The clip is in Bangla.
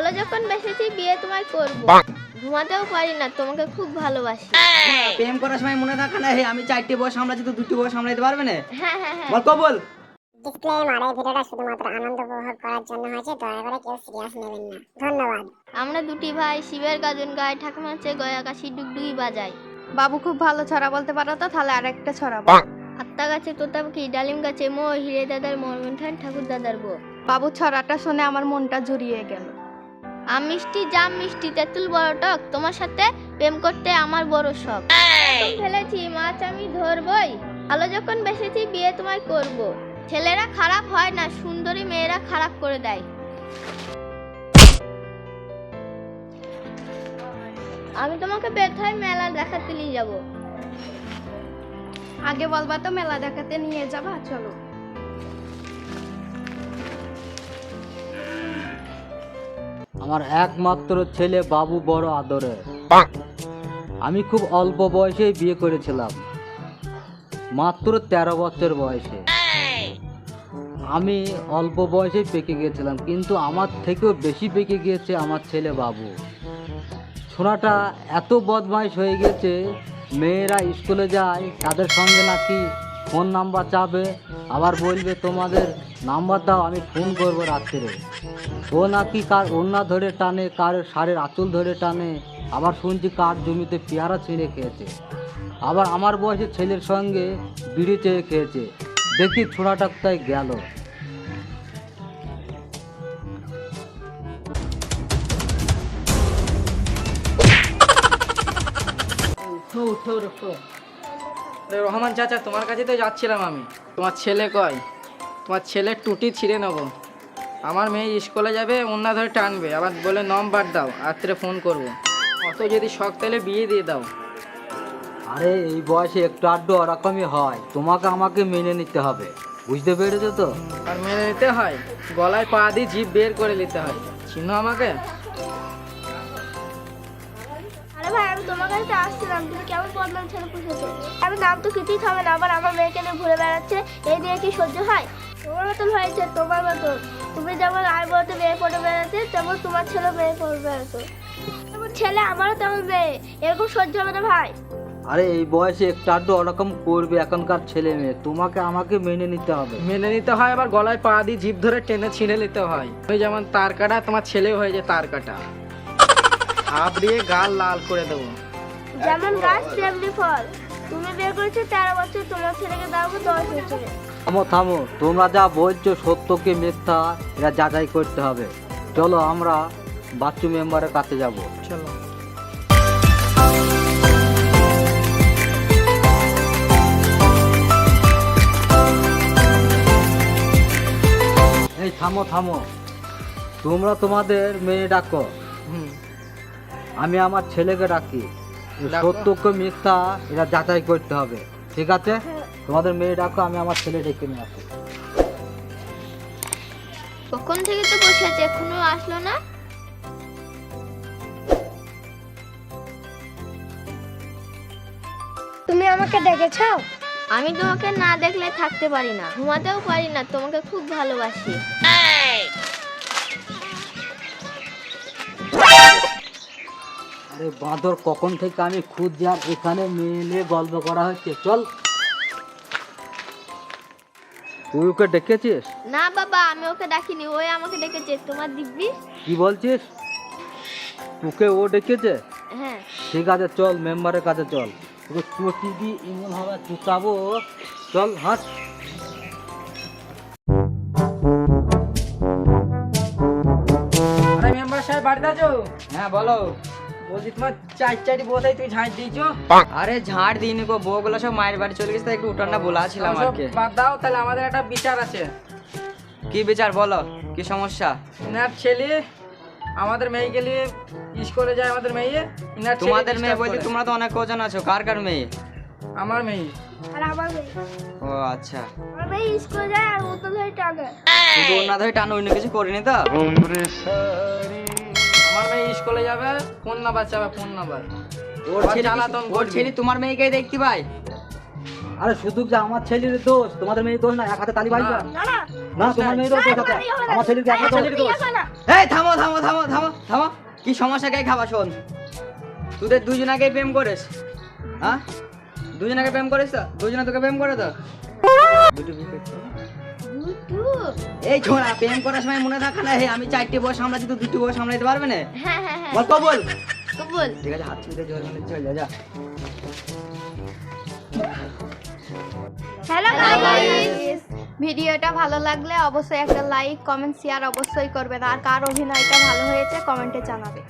ভালো যখন বেসেছি বিয়ে তোমায় করব। ঘুমাতেও পারি না, তোমাকে খুব ভালোবাসি। প্রেম করার সময় মনে থাকে না, আমি 4টি বউ সামলাচ্ছি তো 2টি বউ সামলাতে পারবে না? হ্যাঁ হ্যাঁ হ্যাঁ। বল কবল। ডিসক্লেমার, এই ভিডিওটা শুধুমাত্র আনন্দ উপভোগ করার জন্য হয়েছে, দয়া করে কেউ সিরিয়াস নেবেন না। ধন্যবাদ। আমরা দুটি ভাই শিবের গাজন গায়, ঠাকুমার চেয়ে গয়া কাশি ডুগডুগি বাজাই। বাবু খুব ভালো ছড়া বলতে পারো তো, তাহলে আরেকটা ছড়া। আত্মা গাছে তোতা পাখি, ডালিম গাছে মো, হিরে দাদার মরমনঠান ঠাকুর দাদার বউ। বাবু ছড়াটা শুনে আমার মনটা জুড়িয়ে গেল। আম মিষ্টি জাম মিষ্টি তেঁতুল বড় টক, তোমার সাথে প্রেম করতে আমার বড় শখ। ফেলেছি মাছ আমি ধরবই, ভালো যখন বেসেছি বিয়ে তোমায় করব। ছেলেরা খারাপ হয় না, সুন্দরী মেয়েরা খারাপ করে দেয়। আমি তোমাকে বেথায় মেলা দেখাতে নিয়ে যাব। আগে বলবা তো মেলা দেখাতে নিয়ে যাবা, চলো। আমার একমাত্র ছেলে বাবু বড় আদরের। আমি খুব অল্প বয়সেই বিয়ে করেছিলাম, মাত্র 13 বছর বয়সে। আমি অল্প বয়সেই পেকে গিয়েছিলাম, কিন্তু আমার থেকেও বেশি পেকে গিয়েছে আমার ছেলে বাবু। ছোড়াটা এত বদমাইশ হয়ে গেছে, মেয়েরা স্কুলে যায় তাদের সঙ্গে নাকি ফোন নাম্বার চাবে, আবার বলবে তোমাদের নাম্বার দাও আমি ফোন করবো রাত্রে। ও নাকি কার ওড়না ধরে টানে, কার শাড়ির আঁচল ধরে টানে, আবার শুনছি কার জমিতে পেয়ারা ছিঁড়ে খেয়েছে, আবার আমার বয়সের ছেলের সঙ্গে বিড়ি চেয়ে খেয়েছে। দেখি ছোড়াটা তাই গেল। রহমান চাচা, তোমার কাছে তো যাচ্ছিলাম আমি। তোমার ছেলে কয়? তোমার ছেলের টুটি ছিঁড়ে নেবো। আমার মেয়ে স্কুলে যাবে, ওড়না ধরে টানবে, আবার বলে নম্বর দাও রাত্রে ফোন করব। অত যদি শখ তাহলে বিয়ে দিয়ে দাও। আরে এই বয়সে একটু আধটু ওরকমই হয়, তোমাকে আমাকে মেনে নিতে হবে, বুঝতে পেরেছো তো? আর মেনে নিতে হয়, গলায় পা দিয়ে জিভ বের করে নিতে হয়। চিনো আমাকে? আরে ভাই, আমি তোমার কাছে আসছিলাম, তুমি কেমন বদনাম ছেলে পুষেছো। আমি নাম তো কিছুই খাবে না, আবার আমার মেয়েকে নিয়ে ঘুরে বেড়াচ্ছে, এই দিয়ে কি সহ্য হয়? তোমার মতন হয়েছে, তোমার মতন। তুমি যেমন আয় বলতে মেয়ে পড়ে বেড়াচ্ছে, তেমন তোমার ছেলে মেয়ে পড়ে বেড়াতো। তেমন ছেলে আমারও তেমন মেয়ে, এরকম সহ্য হবে না ভাই। আরে এই বয়সে একটু আধটু ওরকম করবে এখনকার ছেলে মেয়ে, তোমাকে আমাকে মেনে নিতে হবে। মেনে নিতে হয়, আবার গলায় পা দিয়ে জিভ ধরে টেনে ছিঁড়ে নিতে হয়। ওই যেমন তার কাটা, তোমার ছেলে হয়ে যায় তার কাটা। আবড়িয়ে গাল লাল করে দেবো। যেমন গাছ তেমনি ফল। তুমি বিয়ে করেছো 13 বছর, তোমার ছেলেকে দাও 10 বছরে। থামো থামো, তোমরা যা বলছো সত্যকে মিথ্যা এটা যাচাই করতে হবে। চলো আমরা বাচ্চু মেম্বারের কাছে যাব। চলো। এই থামো থামো, তোমরা তোমাদের মেয়ে ডাকো, হুম, আমি আমার ছেলেকে ডাকি। ডাকো। সত্যকে মিথ্যা এটা যাচাই করতে হবে, ঠিক আছে? তোমাদের মেয়ে ডাকো, আমি আমার ছেলে ডেকে নিয়ে আসি। কখন থেকে তো বসে আছে, এখনো আসলো না। তুমি আমাকে ডেকেছো? আমি তোমাকে না দেখলে থাকতে পারি না, ঘুমাতেও পারি না, তোমাকে খুব ভালোবাসি। আরে বাঁদর, কখন থেকে আমি খুঁজছি, আর এখানে মেয়ে নিয়ে গল্প করা হচ্ছে। চল, তুই ওকে ডেকেছিস? না বাবা, আমি ওকে ডাকিনি, ওই আমাকে ডেকেছে। তোমার দিব্যি? কি বলছিস? তোকে ও ডেকেছে? হ্যাঁ। ঠিক আছে, চল মেম্বারের কাছে চল, তোকে চটি দিয়ে এমন ভাবে চুকাবো। চল হাঁট। আরে মেম্বার সাহেব বাড়িতে আছো? হ্যাঁ বলো। বলছি তোমার 4টি বোতাই তুই ঝাঁট দিয়েছো। আরে ঝাড় দিইনি গো, বউগুলো সব মায়ের বাড়ি চলে গেছে, তাই একটু উঠানটা বলাছিলাম আর কি। বাদ দাও, তাহলে আমাদের একটা বিচার আছে। কি বিচার বলো, কি সমস্যা? ইনার ছেলে আমাদের মেয়েকে নিয়ে স্কুলে যায়, আমাদের মেয়ে। ইনার ছেলে তোমাদের মেয়ে disturb বলতে করে। তোমরা তো অনেক কজন আছো, কার কার মেয়ে? আমার মেয়ে। আর আমার মেয়ে, ও আচ্ছা, আমার মেয়ে স্কুলে যায় আর উত্তর ধরে টাকা। শুধু ওনা ধরে টানো, অন্য কিছু করিনি তো? আমার মেয়ে স্কুলে যাবে, ফোন নাম্বার চাবে, ফোন নাম্বার। ওর ছেলে ওর ছেলে তোমার মেয়েকেই দেখতে পাই। আরে শুধু যে আমার ছেলের দোষ, তোমাদের মেয়ে দোষ না। এক হাতে তালি বাজবে না না, না, তোমার মেয়ের দোষ আছে, আমার ছেলের এক হাতে দোষ। এই থামো থামো থামো থামো, থামো, কি সমস্যা কে খাবা শোন, তোদের দুজন আগে প্রেম করিস, হ্যাঁ দুজন আগে প্রেম করিস তো, দুজনে তোকে প্রেম করে তো এই ছোড়া প্রেম করার সময় মনে থাকে না, হে আমি 4টি বউ সামলাচ্ছি তো 2টি বউ সামলাইতে পারবে না? হ্যাঁ হ্যাঁ হ্যাঁ বল কবুল। কবুল। ঠিক আছে, হাত ছুঁতে জল মানে চল যা। হ্যালো গাইস, ভিডিওটা ভালো লাগলে অবশ্যই একটা লাইক কমেন্ট শেয়ার অবশ্যই করবেন আর কার অভিনয়টা ভালো হয়েছে কমেন্টে জানাবে।